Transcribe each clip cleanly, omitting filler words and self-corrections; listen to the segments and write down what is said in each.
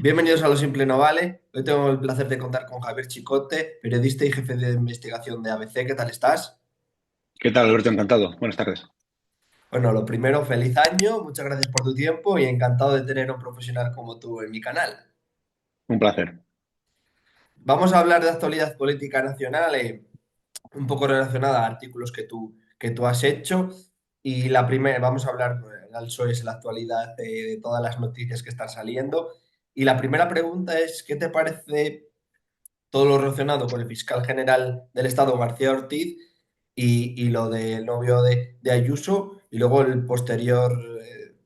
Bienvenidos a Lo Simple No Vale. Hoy tengo el placer de contar con Javier Chicote, periodista y jefe de investigación de ABC. ¿Qué tal estás? ¿Qué tal, Alberto? Encantado. Buenas tardes. Bueno, lo primero, feliz año, muchas gracias por tu tiempo y encantado de tener a un profesional como tú en mi canal. Un placer. Vamos a hablar de actualidad política nacional, un poco relacionada a artículos que tú has hecho. Y la primera, vamos a hablar, al PSOE es la actualidad de todas las noticias que están saliendo. Y la primera pregunta es, ¿qué te parece todo lo relacionado con el fiscal general del Estado, García Ortiz, y lo del novio de Ayuso, y luego el posterior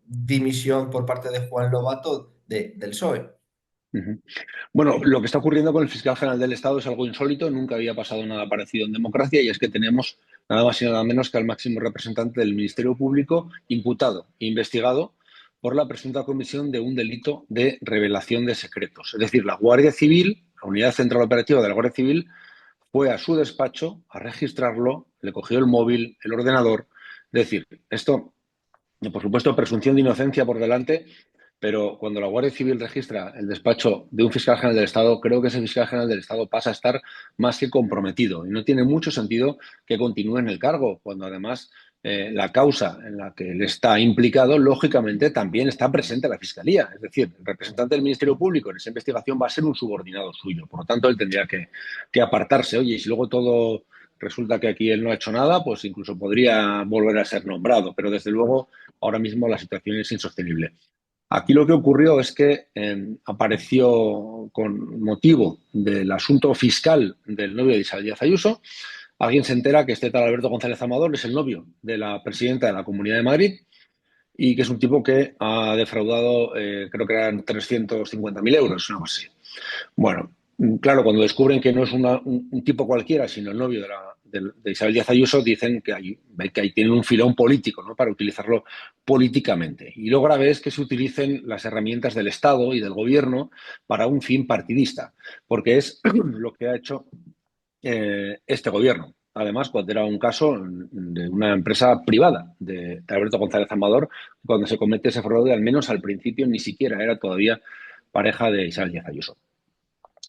dimisión por parte de Juan Lobato del PSOE? Ujú. Bueno, lo que está ocurriendo con el fiscal general del Estado es algo insólito. Nunca había pasado nada parecido en democracia y es que tenemos nada más y nada menos que al máximo representante del Ministerio Público imputado e investigado por la presunta comisión de un delito de revelación de secretos. Es decir, la Guardia Civil, la Unidad Central Operativa de la Guardia Civil, fue a su despacho a registrarlo, le cogió el móvil, el ordenador. Es decir, esto, por supuesto, presunción de inocencia por delante. Pero cuando la Guardia Civil registra el despacho de un fiscal general del Estado, creo que ese fiscal general del Estado pasa a estar más que comprometido. Y no tiene mucho sentido que continúe en el cargo, cuando además la causa en la que él está implicado, lógicamente, también está presente la Fiscalía. Es decir, el representante del Ministerio Público en esa investigación va a ser un subordinado suyo. Por lo tanto, él tendría que apartarse. Oye, y si luego todo resulta que aquí él no ha hecho nada, pues incluso podría volver a ser nombrado. Pero desde luego, ahora mismo la situación es insostenible. Aquí lo que ocurrió es que apareció con motivo del asunto fiscal del novio de Isabel Díaz Ayuso. Alguien se entera que este tal Alberto González Amador es el novio de la presidenta de la Comunidad de Madrid y que es un tipo que ha defraudado, creo que eran 350.000 euros, una cosa así. Bueno, claro, cuando descubren que no es un tipo cualquiera, sino el novio de Isabel Díaz Ayuso, dicen que ahí tienen un filón político, ¿no? Para utilizarlo políticamente. Y lo grave es que se utilicen las herramientas del Estado y del Gobierno para un fin partidista, porque es lo que ha hecho este Gobierno. Además, cuando era un caso de una empresa privada de Alberto González Amador, cuando se comete ese fraude, al menos al principio ni siquiera era todavía pareja de Isabel Díaz Ayuso.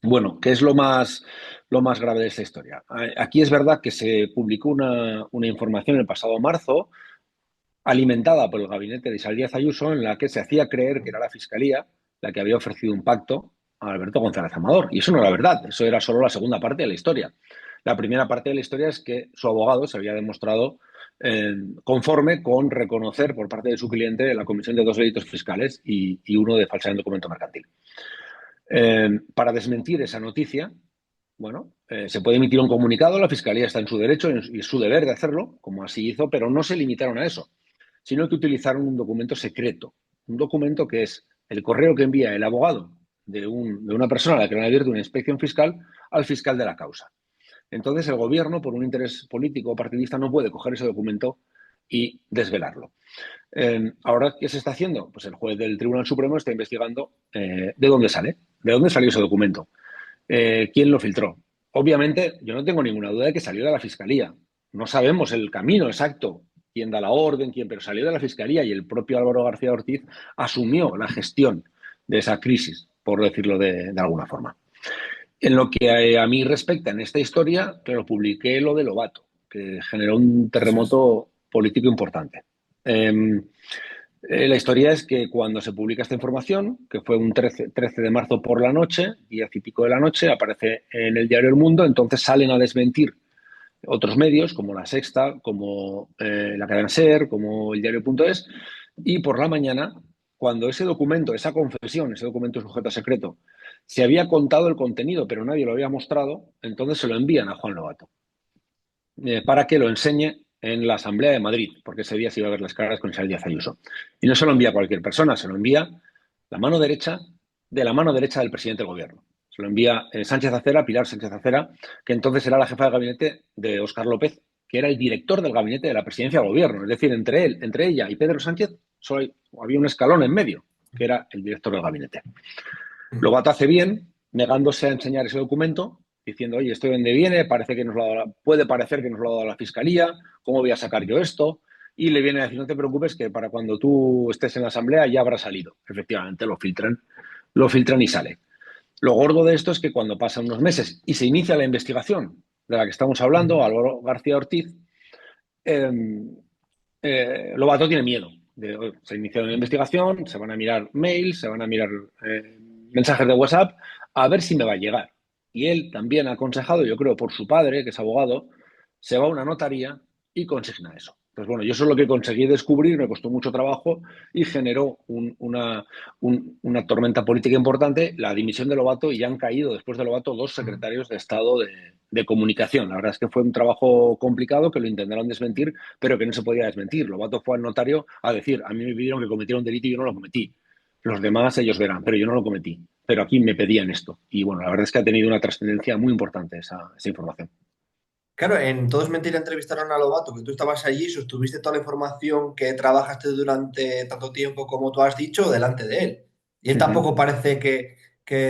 Bueno, ¿qué es lo más grave de esta historia? Aquí es verdad que se publicó una información el pasado marzo, alimentada por el gabinete de Isabel Díaz Ayuso, en la que se hacía creer que era la Fiscalía la que había ofrecido un pacto a Alberto González Amador. Y eso no era verdad, eso era solo la segunda parte de la historia. La primera parte de la historia es que su abogado se había demostrado conforme con reconocer por parte de su cliente la comisión de dos delitos fiscales y uno de falsedad en documento mercantil. Para desmentir esa noticia, bueno, se puede emitir un comunicado, la Fiscalía está en su derecho y es su deber de hacerlo, como así hizo, pero no se limitaron a eso, sino que utilizaron un documento secreto, un documento que es el correo que envía el abogado de una persona a la que le han abierto una inspección fiscal al fiscal de la causa. Entonces, el gobierno, por un interés político o partidista, no puede coger ese documento y desvelarlo. Ahora, ¿qué se está haciendo? Pues el juez del Tribunal Supremo está investigando de dónde sale, de dónde salió ese documento, quién lo filtró. Obviamente, yo no tengo ninguna duda de que salió de la Fiscalía. No sabemos el camino exacto, quién da la orden, quién, pero salió de la Fiscalía y el propio Álvaro García Ortiz asumió la gestión de esa crisis, por decirlo de alguna forma. En lo que a mí respecta en esta historia, claro, publiqué lo de Lobato, que generó un Eso es. terremoto político importante. Eh, la historia es que cuando se publica esta información, que fue un 13 de marzo por la noche, 10 y pico de la noche, aparece en el diario El Mundo, entonces salen a desmentir otros medios como La Sexta, como la cadena SER, como el diario.es, y por la mañana, cuando ese documento, esa confesión, ese documento sujeto a secreto, se había contado el contenido, pero nadie lo había mostrado, entonces se lo envían a Juan Lobato para que lo enseñe en la Asamblea de Madrid, porque ese día se iba a ver las caras con Isabel Díaz Ayuso. Y no se lo envía a cualquier persona, se lo envía la mano derecha de la mano derecha del presidente del gobierno. Se lo envía Sánchez Acera, Pilar Sánchez Acera, que entonces era la jefa de gabinete de Óscar López, que era el director del gabinete de la presidencia del gobierno. Es decir, entre ella y Pedro Sánchez solo había un escalón en medio, que era el director del gabinete. Lobato hace bien, negándose a enseñar ese documento, diciendo, oye, ¿esto de dónde viene? Parece que puede parecer que nos lo ha dado la Fiscalía, ¿cómo voy a sacar yo esto? Y le viene a decir, no te preocupes, que para cuando tú estés en la Asamblea ya habrá salido. Efectivamente, lo filtran lo filtran y sale. Lo gordo de esto es que cuando pasan unos meses y se inicia la investigación de la que estamos hablando, Álvaro García Ortiz, eh, Lobato tiene miedo. Se inicia una investigación, se van a mirar mails, se van a mirar mensajes de WhatsApp, a ver si me va a llegar. Y él también ha aconsejado, yo creo, por su padre, que es abogado, se va a una notaría y consigna eso. Pues bueno, yo eso es lo que conseguí descubrir, me costó mucho trabajo y generó una tormenta política importante, la dimisión de Lobato, y ya han caído después de Lobato dos secretarios de Estado de comunicación. La verdad es que fue un trabajo complicado que lo intentaron desmentir, pero que no se podía desmentir. Lobato fue al notario a decir, a mí me pidieron que cometiera un delito y yo no lo cometí. Los demás ellos verán, pero yo no lo cometí. Pero aquí me pedían esto. Y bueno, la verdad es que ha tenido una trascendencia muy importante esa información. Claro, en Todos Mentira entrevistaron a Lobato, que tú estabas allí, sostuviste toda la información que trabajaste durante tanto tiempo como tú has dicho delante de él. Y él Uh -huh. tampoco parece que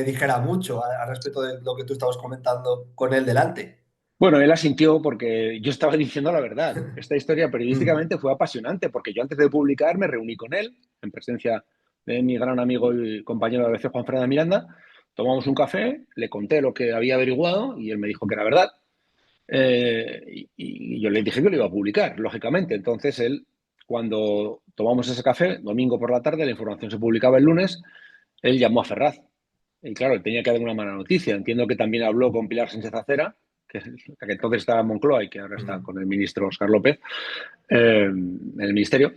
dijera mucho al respecto de lo que tú estabas comentando con él delante. Bueno, él asintió porque yo estaba diciendo la verdad. Esta historia Mm, periodísticamente fue apasionante porque yo antes de publicar me reuní con él en presencia de mi gran amigo y compañero de ABC, Juan Fernando Miranda. Tomamos un café, le conté lo que había averiguado y él me dijo que era verdad. Y yo le dije que lo iba a publicar, lógicamente. Entonces él, cuando tomamos ese café, domingo por la tarde, la información se publicaba el lunes, él llamó a Ferraz. Y claro, él tenía que dar una mala noticia. Entiendo que también habló con Pilar Sánchez Acera, que entonces estaba en Moncloa y que ahora está mm. con el ministro Óscar López en el ministerio.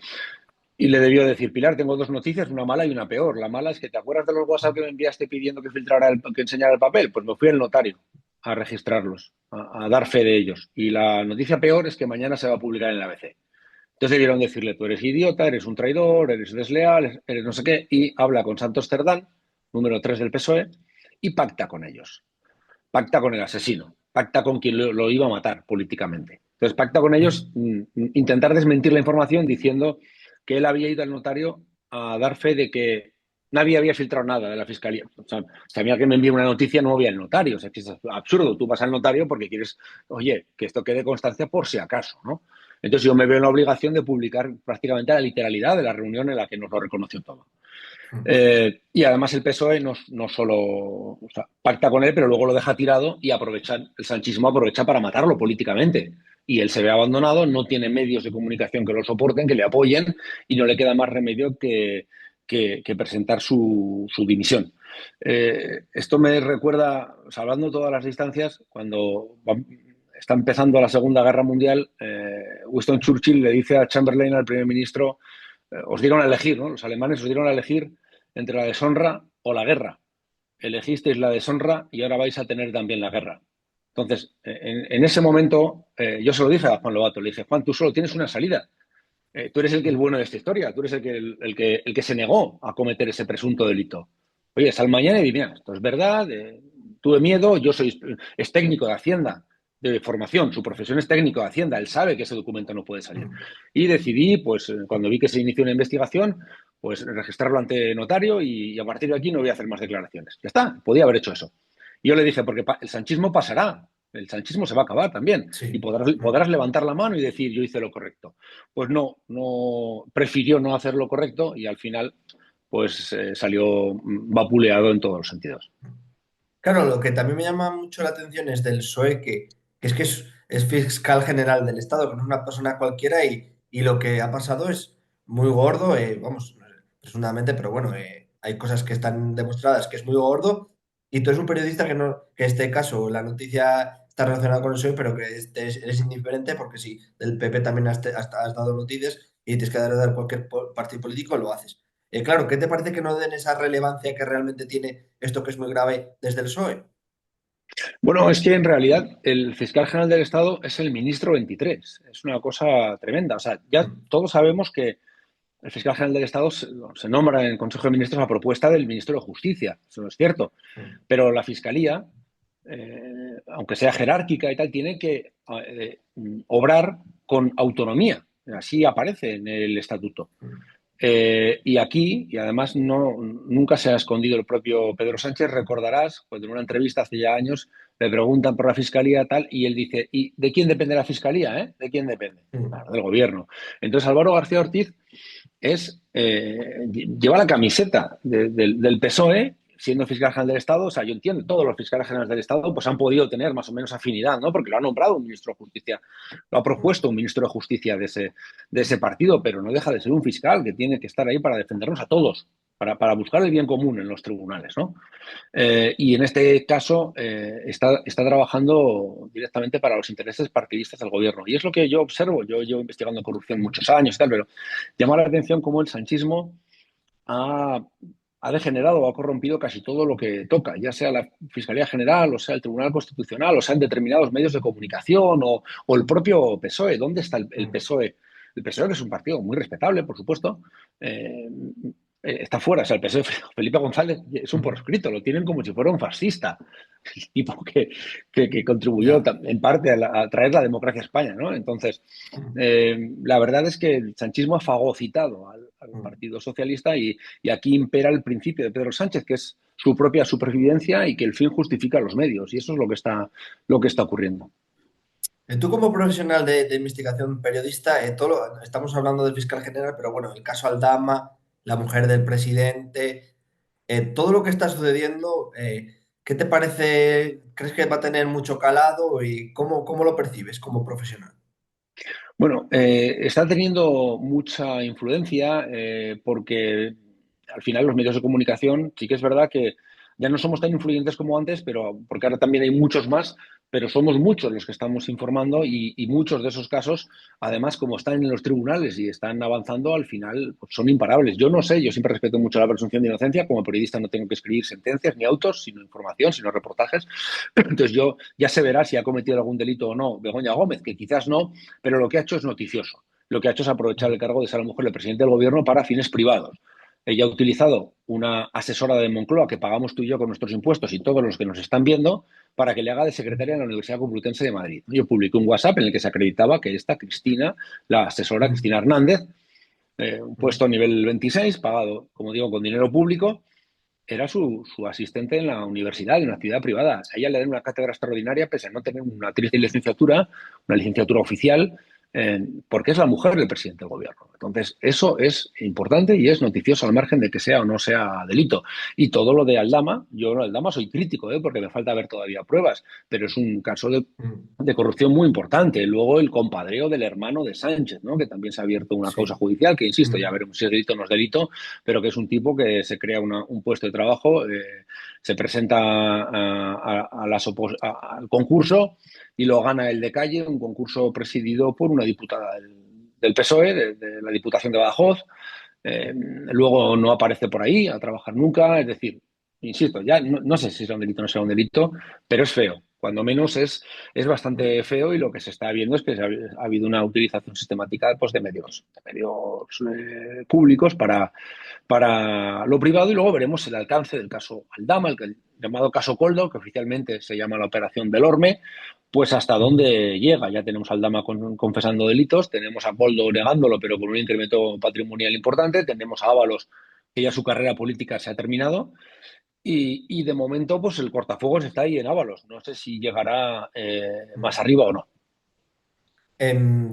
Y le debió decir, Pilar, tengo dos noticias, una mala y una peor. La mala es que te acuerdas de los WhatsApp que me enviaste pidiendo que filtrara, que enseñara el papel. Pues me fui al notario a registrarlos, a dar fe de ellos. Y la noticia peor es que mañana se va a publicar en la ABC. Entonces debieron decirle, tú eres idiota, eres un traidor, eres desleal, eres no sé qué, y habla con Santos Cerdán, número 3 del PSOE, y pacta con ellos. Pacta con el asesino, pacta con quien lo iba a matar políticamente. Entonces pacta con ellos intentar desmentir la información diciendo que él había ido al notario a dar fe de que nadie había filtrado nada de la fiscalía. O sea, si había que me envíe una noticia, no había el notario. O sea, que es absurdo. Tú vas al notario porque quieres, oye, que esto quede constancia por si acaso, ¿no? Entonces yo me veo en la obligación de publicar prácticamente la literalidad de la reunión en la que nos lo reconoció todo. Y además el PSOE no solo o sea, pacta con él, pero luego lo deja tirado y el sanchismo aprovecha para matarlo políticamente. Y él se ve abandonado, no tiene medios de comunicación que lo soporten, que le apoyen, y no le queda más remedio que presentar su dimisión. Esto me recuerda, o sea, hablando de todas las distancias, cuando está empezando la Segunda Guerra Mundial, Winston Churchill le dice a Chamberlain, al primer ministro, os dieron a elegir, ¿no? Los alemanes os dieron a elegir entre la deshonra o la guerra. Elegisteis la deshonra y ahora vais a tener también la guerra. Entonces, en ese momento, yo se lo dije a Juan Lobato, le dije, Juan, tú solo tienes una salida. Tú eres el que es bueno de esta historia, tú eres el que se negó a cometer ese presunto delito. Oye, sal mañana y dime, esto es verdad, tuve miedo, yo soy es técnico de Hacienda, de formación, su profesión es técnico de Hacienda, él sabe que ese documento no puede salir. Y decidí, pues cuando vi que se inició una investigación, pues registrarlo ante notario y a partir de aquí no voy a hacer más declaraciones. Ya está, podía haber hecho eso. Y yo le dije, porque el sanchismo pasará, el sanchismo se va a acabar también y Sí. podrás levantar la mano y decir yo hice lo correcto. Pues no prefirió no hacer lo correcto y al final pues salió vapuleado en todos los sentidos. Claro, lo que también me llama mucho la atención es del PSOE, que es que es fiscal general del Estado, que no es una persona cualquiera y lo que ha pasado es muy gordo, vamos, no sé, presuntamente, pero bueno, hay cosas que están demostradas que es muy gordo y tú eres un periodista que no, que este caso, la noticia está relacionada con el PSOE, pero que eres indiferente porque si del PP también has dado noticias y tienes que dar cualquier partido político, lo haces. Claro, ¿qué te parece que no den esa relevancia que realmente tiene esto que es muy grave desde el PSOE? Bueno, es que en realidad el fiscal general del Estado es el ministro 23. Es una cosa tremenda. O sea, ya Mm, todos sabemos que el fiscal general del Estado se nombra en el Consejo de Ministros a propuesta del ministro de Justicia. Eso no es cierto. mm, Pero la fiscalía, aunque sea jerárquica y tal, tiene que obrar con autonomía. Así aparece en el estatuto. mm, Y aquí, y además nunca se ha escondido el propio Pedro Sánchez, recordarás, cuando en una entrevista hace ya años le preguntan por la fiscalía tal, y él dice, ¿y de quién depende la fiscalía? ¿De quién depende? mm. Claro, del gobierno. Entonces Álvaro García Ortiz lleva la camiseta del PSOE siendo fiscal general del Estado, o sea, yo entiendo, todos los fiscales generales del Estado pues han podido tener más o menos afinidad, ¿no? Porque lo ha nombrado un ministro de Justicia, lo ha propuesto un ministro de Justicia de ese partido, pero no deja de ser un fiscal que tiene que estar ahí para defendernos a todos, para buscar el bien común en los tribunales, ¿no? Y en este caso está trabajando directamente para los intereses partidistas del gobierno. Y es lo que yo observo. Yo llevo investigando corrupción muchos años y tal, pero llama la atención cómo el sanchismo ha degenerado o ha corrompido casi todo lo que toca, ya sea la Fiscalía General, o sea el Tribunal Constitucional, o sean determinados medios de comunicación o el propio PSOE. ¿Dónde está el PSOE? El PSOE, que es un partido muy respetable, por supuesto, está fuera. O sea, el PSOE, Felipe González, es un proscrito, lo tienen como si fuera un fascista, el tipo que contribuyó Ya. en parte a traer la democracia a España, ¿no? Entonces, la verdad es que el sanchismo ha fagocitado al Partido Socialista y aquí impera el principio de Pedro Sánchez, que es su propia supervivencia y que el fin justifica los medios. Y eso es lo que está ocurriendo. Tú como profesional de investigación periodista, estamos hablando del fiscal general, pero bueno, el caso Aldama, la mujer del presidente, todo lo que está sucediendo, ¿qué te parece? ¿Crees que va a tener mucho calado y cómo lo percibes como profesional? Bueno, está teniendo mucha influencia porque al final los medios de comunicación sí que es verdad que ya no somos tan influyentes como antes, pero porque ahora también hay muchos más, pero somos muchos los que estamos informando y muchos de esos casos, además, como están en los tribunales y están avanzando, al final pues, son imparables. Yo no sé, yo siempre respeto mucho la presunción de inocencia. Como periodista no tengo que escribir sentencias ni autos, sino información, sino reportajes. Entonces yo ya se verá si ha cometido algún delito o no Begoña Gómez, que quizás no, pero lo que ha hecho es noticioso. Lo que ha hecho es aprovechar el cargo de ser la mujer del presidente del gobierno para fines privados. Ella ha utilizado una asesora de Moncloa que pagamos tú y yo con nuestros impuestos y todos los que nos están viendo para que le haga de secretaria en la Universidad Complutense de Madrid. Yo publiqué un WhatsApp en el que se acreditaba que esta Cristina, la asesora Cristina Hernández, un puesto a nivel 26, pagado, como digo, con dinero público, era su asistente en la universidad, en una actividad privada. A ella le dan una cátedra extraordinaria pese a no tener una licenciatura oficial, porque es la mujer del presidente del gobierno. Entonces, eso es importante y es noticioso al margen de que sea o no sea delito. Y todo lo de Aldama, yo de Aldama soy crítico, porque me falta ver todavía pruebas, pero es un caso de corrupción muy importante. Luego el compadreo del hermano de Sánchez, ¿no? Que también se ha abierto una causa Sí. judicial, que insisto, ya veremos si es delito o no es delito, pero que es un tipo que se crea un puesto de trabajo, se presenta al concurso y lo gana el de calle, un concurso presidido por una diputada del PSOE, de la Diputación de Badajoz. Luego no aparece por ahí a trabajar nunca, es decir, insisto, ya no sé si será un delito o no será un delito, pero es feo. Cuando menos es bastante feo y lo que se está viendo es que ha habido una utilización sistemática pues, de medios públicos para lo privado y luego veremos el alcance del caso Aldama, el llamado caso Coldo, que oficialmente se llama la operación del Orme, pues hasta dónde llega. Ya tenemos a Aldama confesando delitos, tenemos a Coldo negándolo, pero con un incremento patrimonial importante, tenemos a Ábalos, que ya su carrera política se ha terminado, y de momento pues el cortafuegos está ahí en Ábalos. No sé si llegará más arriba o no.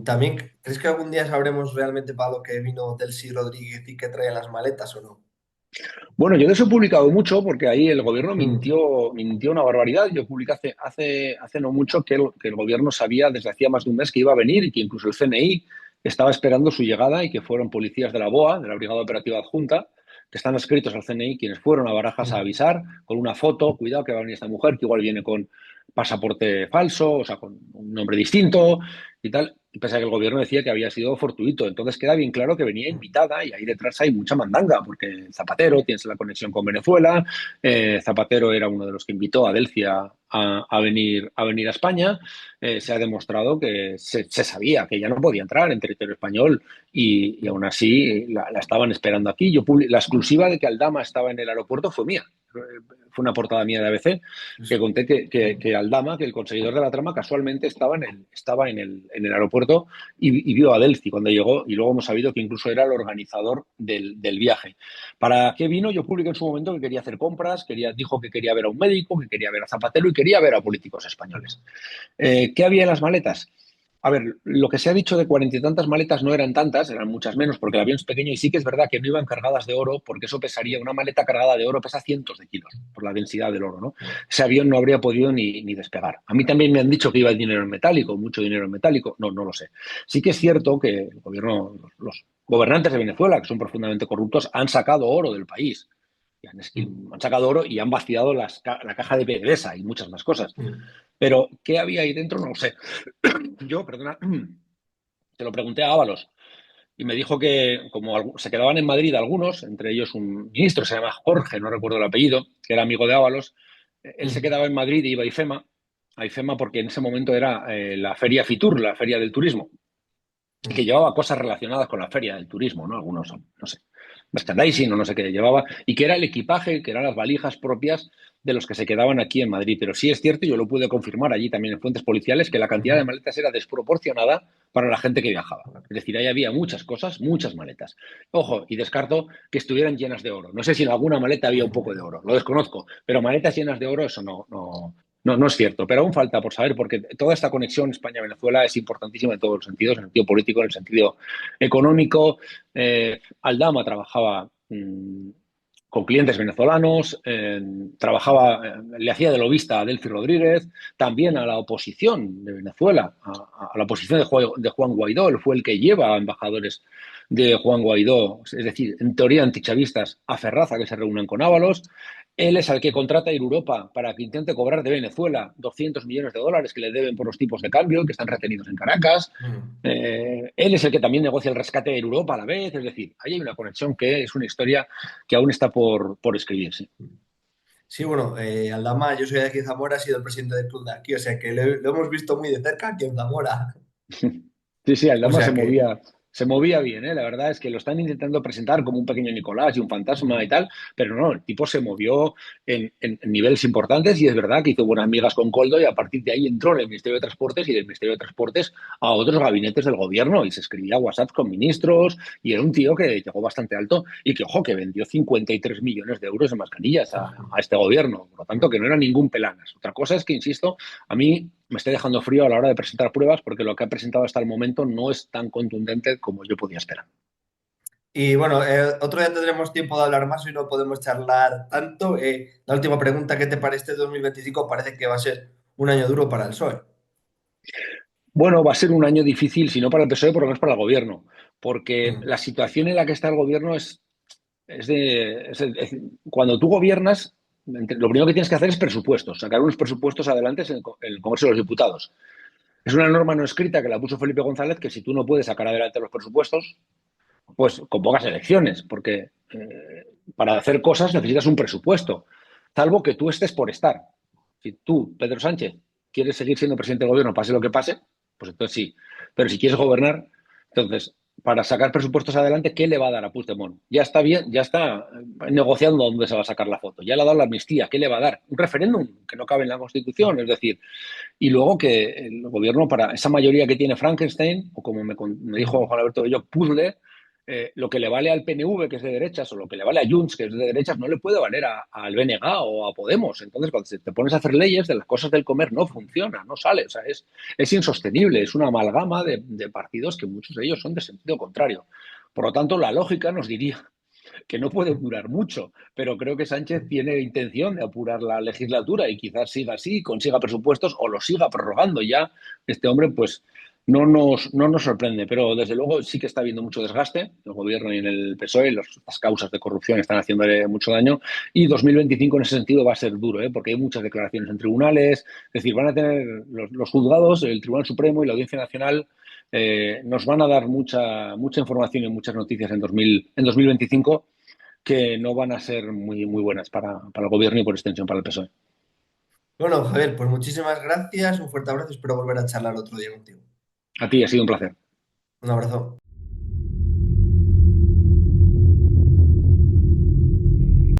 ¿También crees que algún día sabremos realmente para lo que vino Delcy Rodríguez y qué trae las maletas o no? Bueno, yo de eso he publicado mucho porque ahí el gobierno Mm, mintió una barbaridad. Yo publiqué hace no mucho que el gobierno sabía desde hacía más de un mes que iba a venir y que incluso el CNI estaba esperando su llegada y que fueron policías de la BOA, de la Brigada Operativa Adjunta, que están adscritos al CNI, quienes fueron a Barajas a mm, avisar con una foto, cuidado que va a venir esta mujer, que igual viene con pasaporte falso, o sea, con un nombre distinto y tal, y pese a que el gobierno decía que había sido fortuito. Entonces queda bien claro que venía invitada y ahí detrás hay mucha mandanga, porque Zapatero tiene la conexión con Venezuela, Zapatero era uno de los que invitó a Delcia a venir a España, se ha demostrado que se sabía que ella no podía entrar en territorio español y aún así la estaban esperando aquí. La exclusiva de que Aldama estaba en el aeropuerto fue mía. Fue una portada mía de ABC que sí. conté que Aldama, que el conseguidor de la trama, casualmente estaba en el aeropuerto y vio a Delci cuando llegó, y luego hemos sabido que incluso era el organizador del viaje. ¿Para qué vino? Yo publiqué en su momento que quería hacer compras, dijo que quería ver a un médico, que quería ver a Zapatero y quería ver a políticos españoles. ¿Qué había en las maletas? A ver, lo que se ha dicho de cuarenta y tantas maletas no eran tantas, eran muchas menos, porque el avión es pequeño y sí que es verdad que no iban cargadas de oro, porque eso pesaría, una maleta cargada de oro pesa cientos de kilos por la densidad del oro, ¿no? Ese avión no habría podido ni despegar. A mí también me han dicho que iba dinero en metálico, mucho dinero en metálico, no lo sé. Sí que es cierto que el gobierno, los gobernantes de Venezuela, que son profundamente corruptos, han sacado oro del país. Y han sacado oro y han vaciado la caja de PDVSA y muchas más cosas. Pero, ¿qué había ahí dentro? No lo sé. Yo, perdona, se lo pregunté a Ábalos y me dijo que como se quedaban en Madrid algunos, entre ellos un ministro, se llama Jorge, no recuerdo el apellido, que era amigo de Ábalos, él se quedaba en Madrid y iba a IFEMA porque en ese momento era la feria Fitur, la feria del turismo, y que llevaba cosas relacionadas con la feria del turismo, ¿no? Algunos, no sé, merchandising o no sé qué llevaba, y que era el equipaje, que eran las valijas propias de los que se quedaban aquí en Madrid. Pero sí es cierto, y yo lo pude confirmar allí también en fuentes policiales, que la cantidad de maletas era desproporcionada para la gente que viajaba. Es decir, ahí había muchas cosas, muchas maletas. Ojo, y descarto que estuvieran llenas de oro. No sé si en alguna maleta había un poco de oro, lo desconozco, pero maletas llenas de oro, eso no es cierto, pero aún falta por saber, porque toda esta conexión España-Venezuela es importantísima en todos los sentidos, en el sentido político, en el sentido económico. Aldama trabajaba con clientes venezolanos, le hacía de lobista a Delcy Rodríguez, también a la oposición de Venezuela, a la oposición de Juan Guaidó. Él fue el que lleva a embajadores de Juan Guaidó, es decir, en teoría antichavistas, a Ferraz a que se reúnan con Ábalos. Él es el que contrata a Europa para que intente cobrar de Venezuela 200 millones de dólares que le deben por los tipos de cambio que están retenidos en Caracas. Él es el que también negocia el rescate de Europa a la vez. Es decir, ahí hay una conexión que es una historia que aún está por escribirse. Sí, bueno, Aldama, yo soy de aquí de Zamora, ha sido el presidente del club de aquí, o sea que lo hemos visto muy de cerca aquí en Zamora. Sí, sí, O Aldama sea que, se movía bien, ¿eh? La verdad es que lo están intentando presentar como un pequeño Nicolás y un fantasma y tal, pero no, el tipo se movió en niveles importantes y es verdad que hizo buenas migas con Coldo y a partir de ahí entró en el Ministerio de Transportes y del Ministerio de Transportes a otros gabinetes del gobierno y se escribía WhatsApp con ministros y era un tío que llegó bastante alto y que, ojo, que vendió 53 millones de euros de mascarillas a este gobierno, por lo tanto que no era ningún pelanas. Otra cosa es que, insisto, a mí me estoy dejando frío a la hora de presentar pruebas porque lo que ha presentado hasta el momento no es tan contundente como yo podía esperar. y bueno, otro día tendremos tiempo de hablar más y no podemos charlar tanto. La última pregunta, ¿qué te parece este 2025? Parece que va a ser un año duro para el PSOE. Bueno, va a ser un año difícil, si no para el PSOE, por lo menos para el gobierno, porque Mm, la situación en la que está el gobierno cuando tú gobiernas, lo primero que tienes que hacer es presupuestos, sacar unos presupuestos adelante en el Congreso de los Diputados. Es una norma no escrita que la puso Felipe González que si tú no puedes sacar adelante los presupuestos, pues convocas elecciones, porque para hacer cosas necesitas un presupuesto, salvo que tú estés por estar. Si tú, Pedro Sánchez, quieres seguir siendo presidente del gobierno, pase lo que pase, pues entonces sí. Pero si quieres gobernar, entonces, para sacar presupuestos adelante, ¿qué le va a dar a Puigdemont? Ya está bien, ya está negociando dónde se va a sacar la foto. Ya le ha dado la amnistía. ¿Qué le va a dar? Un referéndum que no cabe en la Constitución. Es decir, y luego que el gobierno, para esa mayoría que tiene Frankenstein, o como me dijo Juan Alberto Bello, puzzle, lo que le vale al PNV, que es de derechas, o lo que le vale a Junts, que es de derechas, no le puede valer al BNG o a Podemos. Entonces, cuando te pones a hacer leyes de las cosas del comer, no funciona, no sale. O sea, es insostenible, es una amalgama de partidos que muchos de ellos son de sentido contrario. Por lo tanto, la lógica nos diría que no puede durar mucho, pero creo que Sánchez tiene intención de apurar la legislatura y quizás siga así, consiga presupuestos o lo siga prorrogando ya. Este hombre, pues, no nos sorprende, pero desde luego sí que está habiendo mucho desgaste en el gobierno y en el PSOE, las causas de corrupción están haciéndole mucho daño y 2025 en ese sentido va a ser duro, porque hay muchas declaraciones en tribunales, es decir, van a tener los juzgados, el Tribunal Supremo y la Audiencia Nacional nos van a dar mucha información y muchas noticias en 2025 que no van a ser muy buenas para el gobierno y por extensión para el PSOE. Bueno, Javier, pues muchísimas gracias, un fuerte abrazo, espero volver a charlar otro día contigo. A ti ha sido un placer. Un abrazo.